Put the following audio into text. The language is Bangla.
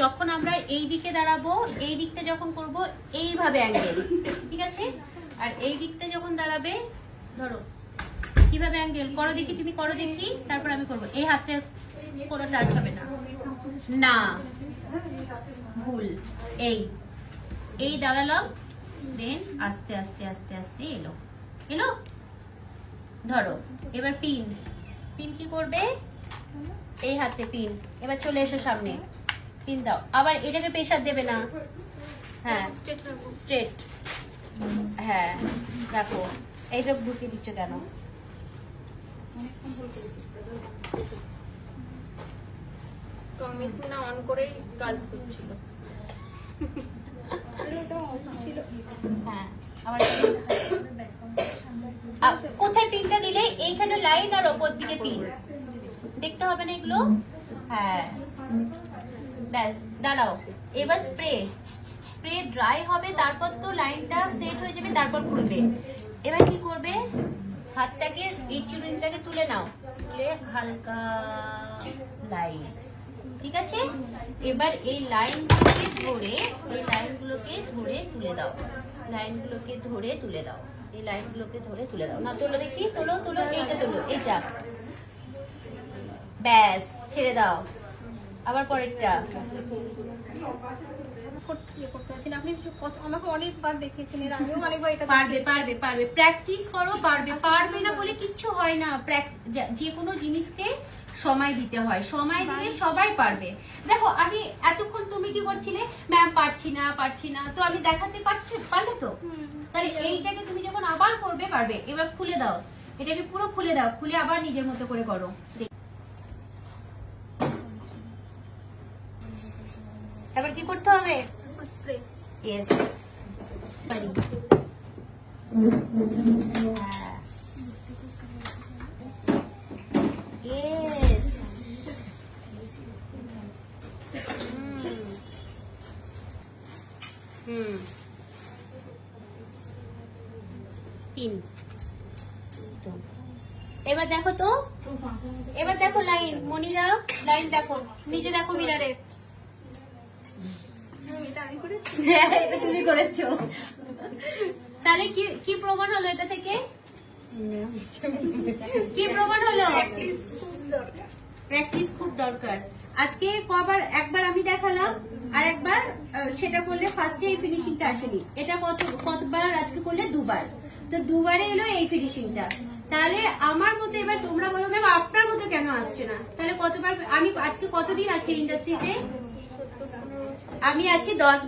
যখন আমরা এই দিকে দাঁড়াবো, এই দিকটা যখন করব এইভাবে অ্যাঙ্গেল, ঠিক আছে? আর এই দিকটা যখন দাঁড়াবে, ধরো কিভাবে অ্যাঙ্গেল করো দেখি, তুমি করো দেখি, তারপর আমি করব। এই হাতে কোনো টাচ হবে না, না ভুল। এই এই দাঁড়ালাম, দেন আস্তে আস্তে আস্তে আস্তে এলো, এলো। ধরো এবার পিন, পিন কি করবে? এই হাতে পিন। এবার চলে এসো সামনে, পিন দাও। আবার এটাকে প্রেসার দেবে না, হ্যাঁ স্ট্রেট, হ্যাঁ দেখো এইটা ঢুকিয়ে দিচ্ছ কেন? মেশিনটা অন করেই কাজ করছিল। হ্যাঁ আবার কোথায় পিনটা দিলে? এইখানে লাইন আর ওপর দিকে পিন দেখতে হবে না এগুলো? হ্যাঁ ব্যাস, দাঁড়াও। এবার স্প্রে, স্প্রে ড্রাই হবে, তারপর তো লাইনটা সেট হয়ে যাবে, তারপর খুলবে। এবার কি করবে? হাতটাকে এই চিরুনিটাকে তুলে নাও, তুলে হালকা লাইন, ঠিক আছে? এবার এই লাইনগুলোকে ধরে, এই লাইনগুলোকে ধরে তুলে দাও, লাইনগুলোকে ধরে তুলে দাও, এই লাইনগুলোকে ধরে তুলে দাও। না তোলো দেখি, তোলো তোলো, এইটা তোলো, এইটা, ব্যাস ছেড়ে দাও। আবার পরেরটা। আমাকে অনেকবার দেখেছেন, এর আগেও অনেকবার এটা পারবে পারবে পারবে, প্র্যাকটিস করো, পারবে। পারবে না বলে কিচ্ছু হয় না, যে কোনো জিনিসকে সময় দিতে হয়, সময় দিলে সবাই পারবে। দেখো আমি এতক্ষণ তুমি কি করছিলে? ম্যাম পারছি না পারছি না, তো আমি দেখাতে পারলে তো। তাহলে এইটাকে তুমি যখন আবার করবে পারবে। এবার খুলে দাও, এটাকে পুরো খুলে দাও, খুলে আবার নিজের মতো করে করো। এবার কি করতে হবে? স্প্রে। ইয়েস, পারি। Yes, pin. এবার দেখো তো, এবার দেখো লাইন, মনিরা লাইন দেখো, নিচে দেখো মিরারে। এটা তুমি করেছো। তাহলে কি কি প্রমাণ হলো এটা থেকে? কি প্রমাণ হলো? প্র্যাকটিস খুব দরকার। আজকে কবার, একবার আমি দেখালাম আর একবার সেটা করলে ফার্স্টে এই ফিনিশিংটা আসেনি। এটা কতবার আজকে করলে? দুবার। তো দুবারে এলো এই ফিনিশিংটা। তাহলে আমার মতো এবার তোমরা বলো ম্যাম আপনার মতো কেন আসছে না? তাহলে কতবার? আমি আজকে কতদিন আছি ইন্ডাস্ট্রিতে? আমি আছি 10